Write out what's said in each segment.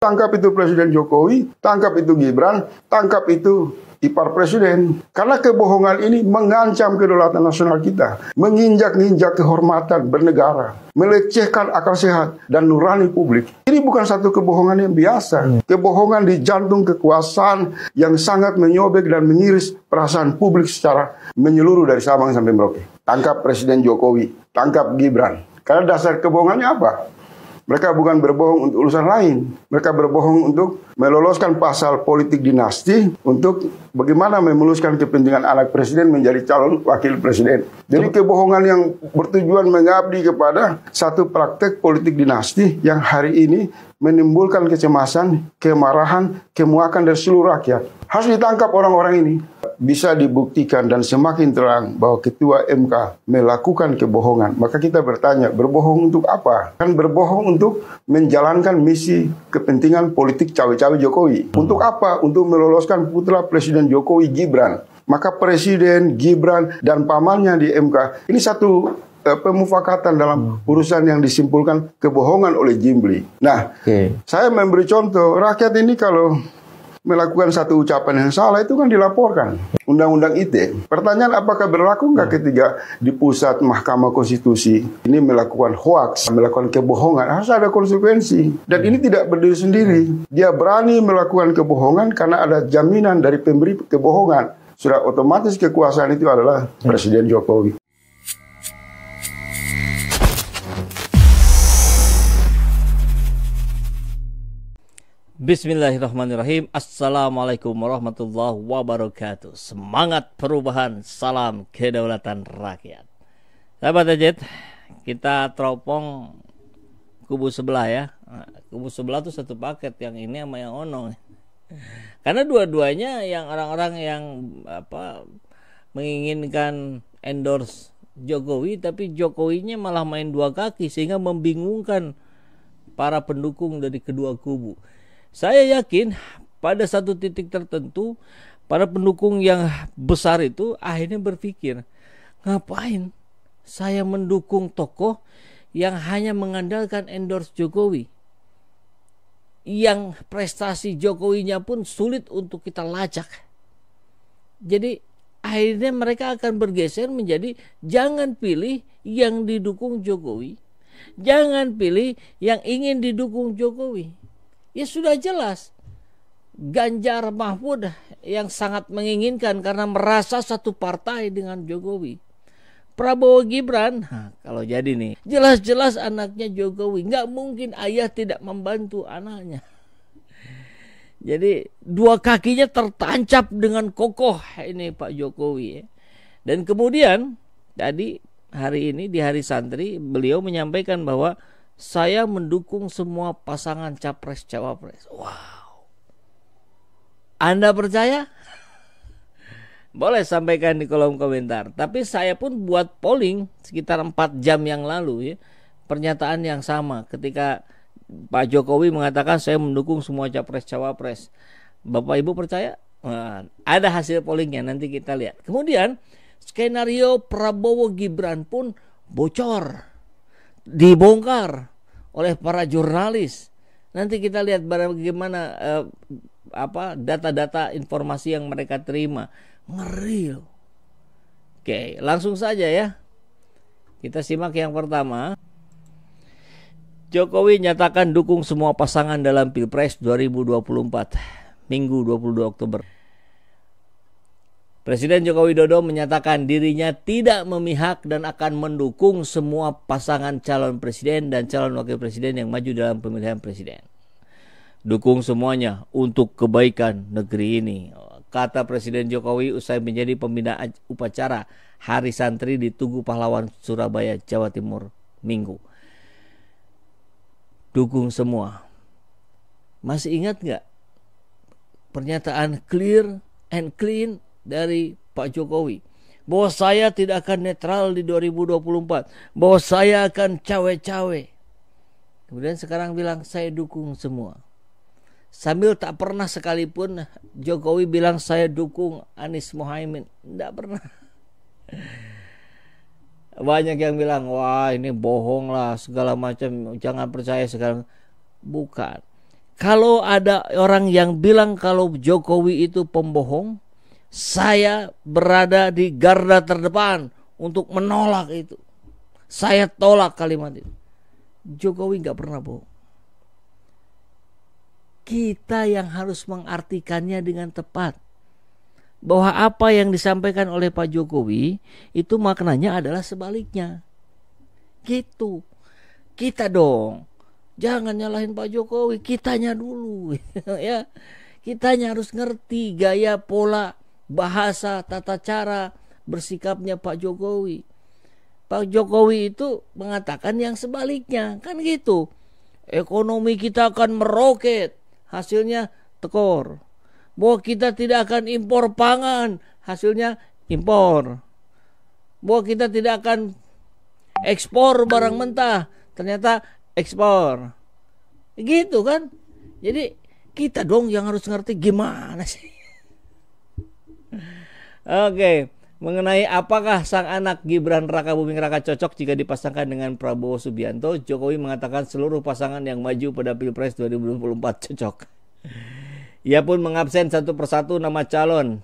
Tangkap itu Presiden Jokowi, tangkap itu Gibran, tangkap itu ipar presiden. Karena kebohongan ini mengancam kedaulatan nasional kita, menginjak-injak kehormatan bernegara, melecehkan akal sehat dan nurani publik. Ini bukan satu kebohongan yang biasa. Kebohongan di jantung kekuasaan yang sangat menyobek dan mengiris perasaan publik secara menyeluruh dari Sabang sampai Merauke. Tangkap Presiden Jokowi, tangkap Gibran. Karena dasar kebohongannya apa? Mereka bukan berbohong untuk urusan lain. Mereka berbohong untuk meloloskan pasal politik dinasti untuk bagaimana memuluskan kepentingan anak presiden menjadi calon wakil presiden. Jadi kebohongan yang bertujuan mengabdi kepada satu praktek politik dinasti yang hari ini menimbulkan kecemasan, kemarahan, kemuakan dari seluruh rakyat. Harus ditangkap orang-orang ini. Bisa dibuktikan dan semakin terang bahwa Ketua MK melakukan kebohongan. Maka kita bertanya, berbohong untuk apa? Kan berbohong untuk menjalankan misi kepentingan politik cawe-cawe Jokowi. Untuk apa? Untuk meloloskan putra Presiden Jokowi, Gibran. Maka Presiden, Gibran, dan pamannya di MK, ini satu pemufakatan dalam urusan yang disimpulkan kebohongan oleh Jimbli. Nah, saya memberi contoh, rakyat ini kalau melakukan satu ucapan yang salah itu kan dilaporkan. Undang-undang ITE. Pertanyaan apakah berlaku nggak ketika di pusat Mahkamah Konstitusi ini melakukan hoaks, melakukan kebohongan, harus ada konsekuensi. Dan ini tidak berdiri sendiri. Dia berani melakukan kebohongan karena ada jaminan dari pemberi kebohongan. Sudah otomatis kekuasaan itu adalah Presiden Jokowi. Bismillahirrahmanirrahim. Assalamualaikum warahmatullahi wabarakatuh. Semangat perubahan, salam kedaulatan rakyat. Sahabat Ajet, kita teropong kubu sebelah ya. Kubu sebelah tuh satu paket, yang ini sama yang ono. Karena dua-duanya yang orang-orang yang menginginkan endorse Jokowi, tapi Jokowinya malah main dua kaki sehingga membingungkan para pendukung dari kedua kubu. Saya yakin pada satu titik tertentu para pendukung yang besar itu akhirnya berpikir, ngapain saya mendukung tokoh yang hanya mengandalkan endorse Jokowi, yang prestasi Jokowinya pun sulit untuk kita lacak. Jadi akhirnya mereka akan bergeser menjadi jangan pilih yang didukung Jokowi, jangan pilih yang ingin didukung Jokowi. Ya sudah jelas, Ganjar Mahfud yang sangat menginginkan karena merasa satu partai dengan Jokowi. Prabowo Gibran, kalau jadi nih, jelas-jelas anaknya Jokowi. Nggak mungkin ayah tidak membantu anaknya. Jadi dua kakinya tertancap dengan kokoh ini Pak Jokowi. Dan kemudian tadi hari ini di Hari Santri beliau menyampaikan bahwa saya mendukung semua pasangan capres-cawapres. Wow. Anda percaya? Boleh sampaikan di kolom komentar. Tapi saya pun buat polling sekitar 4 jam yang lalu ya. Pernyataan yang sama ketika Pak Jokowi mengatakan saya mendukung semua capres-cawapres. Bapak Ibu percaya? Nah, ada hasil pollingnya, nanti kita lihat. Kemudian skenario Prabowo Gibran pun bocor, dibongkar oleh para jurnalis. Nanti kita lihat bagaimana data-data informasi yang mereka terima. Ngeri loh. Oke, langsung saja ya. Kita simak yang pertama. Jokowi nyatakan dukung semua pasangan dalam Pilpres 2024. Minggu 22 Oktober. Presiden Joko Widodo menyatakan dirinya tidak memihak dan akan mendukung semua pasangan calon presiden dan calon wakil presiden yang maju dalam pemilihan presiden. Dukung semuanya untuk kebaikan negeri ini, kata Presiden Jokowi usai menjadi pembina upacara Hari Santri di Tugu Pahlawan, Surabaya, Jawa Timur, Minggu. Dukung semua. Masih ingat nggak pernyataan clear and clean dari Pak Jokowi bahwa saya tidak akan netral di 2024, bahwa saya akan cawe-cawe. Kemudian sekarang bilang saya dukung semua. Sambil tak pernah sekalipun Jokowi bilang saya dukung Anies Mohaimin. Tidak pernah. Banyak yang bilang wah ini bohong lah segala macam, jangan percaya segala. Bukan. Kalau ada orang yang bilang kalau Jokowi itu pembohong, saya berada di garda terdepan untuk menolak itu. Saya tolak kalimat itu. Jokowi nggak pernah bohong. Kita yang harus mengartikannya dengan tepat. Bahwa apa yang disampaikan oleh Pak Jokowi itu maknanya adalah sebaliknya. Gitu. Kita dong. Jangan nyalahin Pak Jokowi, kitanya dulu. Ya. Kitanya harus ngerti gaya, pola, bahasa, tata cara bersikapnya Pak Jokowi. Pak Jokowi itu mengatakan yang sebaliknya, kan gitu. Ekonomi kita akan meroket, hasilnya tekor. Bahwa kita tidak akan impor pangan, hasilnya impor. Bahwa kita tidak akan ekspor barang mentah, ternyata ekspor. Gitu kan. Jadi kita dong yang harus ngerti gimana sih. Oke, mengenai apakah sang anak Gibran Raka Buming Raka cocok jika dipasangkan dengan Prabowo Subianto, Jokowi mengatakan seluruh pasangan yang maju pada Pilpres 2024 cocok. Ia pun mengabsen satu persatu nama calon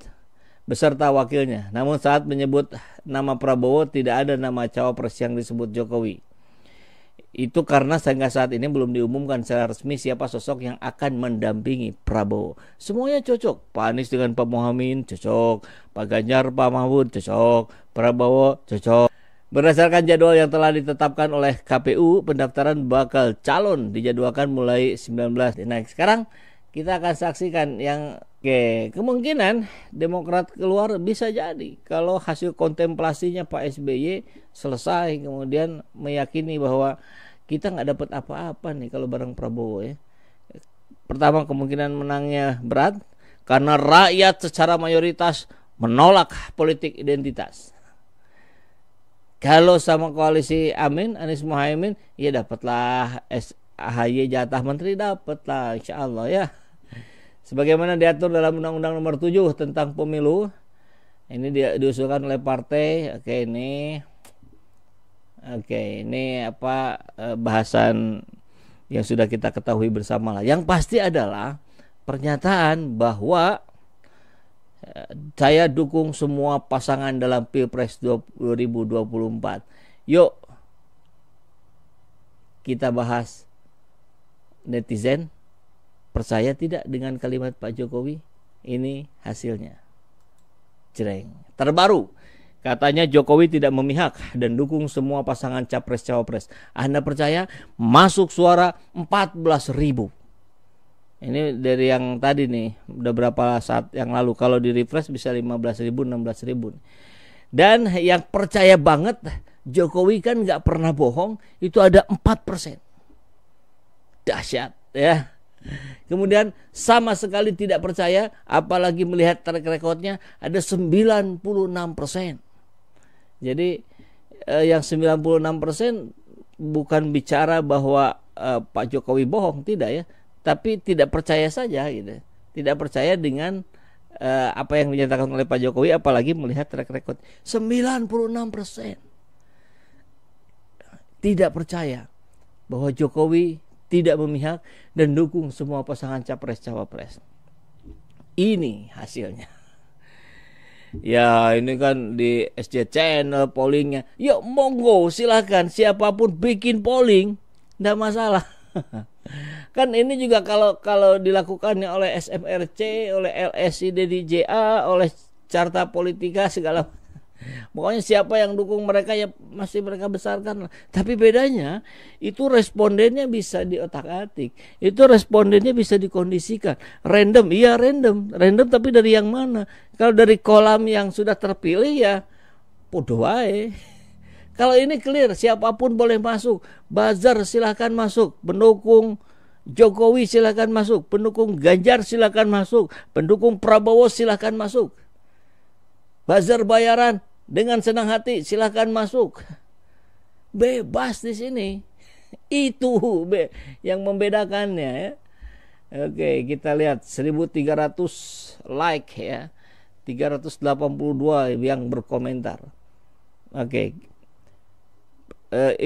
beserta wakilnya. Namun saat menyebut nama Prabowo tidak ada nama cawapres yang disebut Jokowi. Itu karena sehingga saat ini belum diumumkan secara resmi siapa sosok yang akan mendampingi Prabowo. Semuanya cocok. Pak Anies dengan Pak Muhaimin cocok. Pak Ganjar, Pak Mahfud cocok. Prabowo cocok. Berdasarkan jadwal yang telah ditetapkan oleh KPU, pendaftaran bakal calon dijadwalkan mulai 19. Nah, sekarang kita akan saksikan yang kemungkinan Demokrat keluar bisa jadi kalau hasil kontemplasinya Pak SBY selesai, kemudian meyakini bahwa kita nggak dapat apa-apa nih kalau bareng Prabowo ya. Pertama, kemungkinan menangnya berat karena rakyat secara mayoritas menolak politik identitas. Kalau sama koalisi Amin, Anies Muhaimin, ya dapatlah AHY jatah menteri, dapatlah insya Allah ya. Sebagaimana diatur dalam Undang-Undang Nomor 7 tentang Pemilu, ini diusulkan oleh partai. Ini apa bahasan yang sudah kita ketahui bersama lah. Yang pasti adalah pernyataan bahwa saya dukung semua pasangan dalam Pilpres 2024. Yuk kita bahas netizen percaya tidak dengan kalimat Pak Jokowi? Ini hasilnya. Jreng. Terbaru, katanya Jokowi tidak memihak dan dukung semua pasangan capres-cawapres. Anda percaya? Masuk suara 14.000. Ini dari yang tadi nih, udah berapa saat yang lalu. Kalau di refresh bisa 15.000, 16.000. Dan yang percaya banget, Jokowi kan gak pernah bohong, itu ada 4%. Dahsyat ya. Kemudian sama sekali tidak percaya, apalagi melihat track recordnya, ada 96%. Jadi yang 96% bukan bicara bahwa Pak Jokowi bohong, tidak ya, tapi tidak percaya saja gitu. Tidak percaya dengan apa yang dinyatakan oleh Pak Jokowi, apalagi melihat track record 96%. Tidak percaya bahwa Jokowi tidak memihak dan dukung semua pasangan capres-cawapres. Ini hasilnya. Ya ini kan di SC Channel pollingnya. Yuk monggo silakan siapapun bikin polling, tidak masalah. Kan ini juga kalau dilakukannya oleh SMRC, oleh LSI DDJA, oleh Carta Politika segala. Pokoknya siapa yang dukung mereka ya masih mereka besarkan. Tapi bedanya itu respondennya bisa diotak-atik, itu respondennya bisa dikondisikan. Random, iya random tapi dari yang mana? Kalau dari kolam yang sudah terpilih ya podo wae. Kalau ini clear, siapapun boleh masuk. Buzzer silahkan masuk, pendukung Jokowi silahkan masuk, pendukung Ganjar silahkan masuk, pendukung Prabowo silahkan masuk. Buzzer bayaran dengan senang hati silahkan masuk. Bebas di sini. Itu yang membedakannya ya. Oke, kita lihat 1.300 like ya. 382 yang berkomentar. Oke.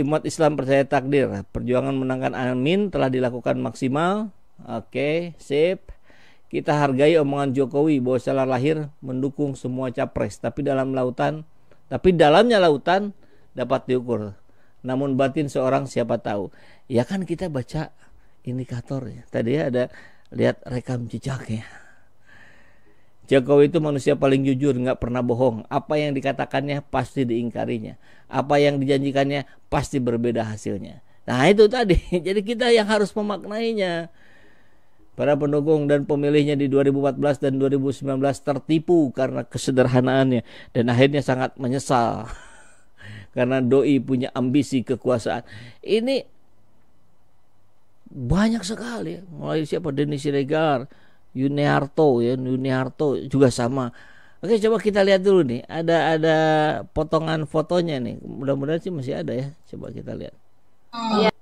Umat Islam percaya takdir. Perjuangan menangkan Amin telah dilakukan maksimal. Oke, sip. Kita hargai omongan Jokowi bahwa secara lahir mendukung semua capres, tapi dalamnya lautan dapat diukur. Namun batin seorang siapa tahu. Ya kan kita baca indikatornya. Tadi ada lihat rekam jejaknya. Jokowi itu manusia paling jujur, nggak pernah bohong. Apa yang dikatakannya pasti diingkarinya. Apa yang dijanjikannya pasti berbeda hasilnya. Nah itu tadi. Jadi kita yang harus memaknainya. Para pendukung dan pemilihnya di 2014 dan 2019 tertipu karena kesederhanaannya. Dan akhirnya sangat menyesal. Karena doi punya ambisi kekuasaan. Ini banyak sekali. Mulai siapa? Denny Siregar, Yuniarto juga sama. Oke, coba kita lihat dulu nih. Ada potongan fotonya nih. Mudah-mudahan sih masih ada ya. Coba kita lihat. Iya.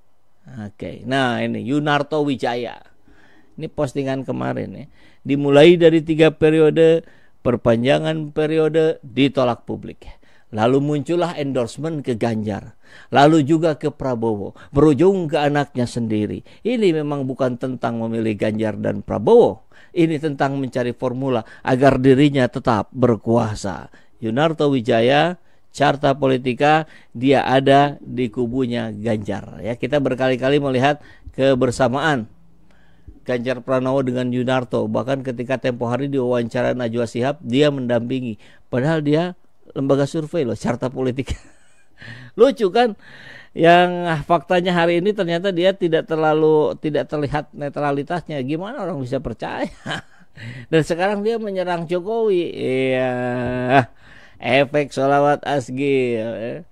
Oke. Nah, ini Yunarto Wijaya. Ini postingan kemarin ya. Dimulai dari 3 periode, perpanjangan periode ditolak publik. Lalu muncullah endorsement ke Ganjar. Lalu juga ke Prabowo. Berujung ke anaknya sendiri. Ini memang bukan tentang memilih Ganjar dan Prabowo. Ini tentang mencari formula agar dirinya tetap berkuasa. Yunarto Wijaya, Carta Politika, dia ada di kubunya Ganjar. Ya, kita berkali-kali melihat kebersamaan Ganjar Pranowo dengan Yunarto. Bahkan ketika tempo hari diwawancara Najwa Shihab, dia mendampingi. Padahal dia lembaga survei loh, Carta Politika. Lucu kan? Yang faktanya hari ini ternyata dia tidak terlihat netralitasnya. Gimana orang bisa percaya? Dan sekarang dia menyerang Jokowi. Iya. Efek sholawat asgil.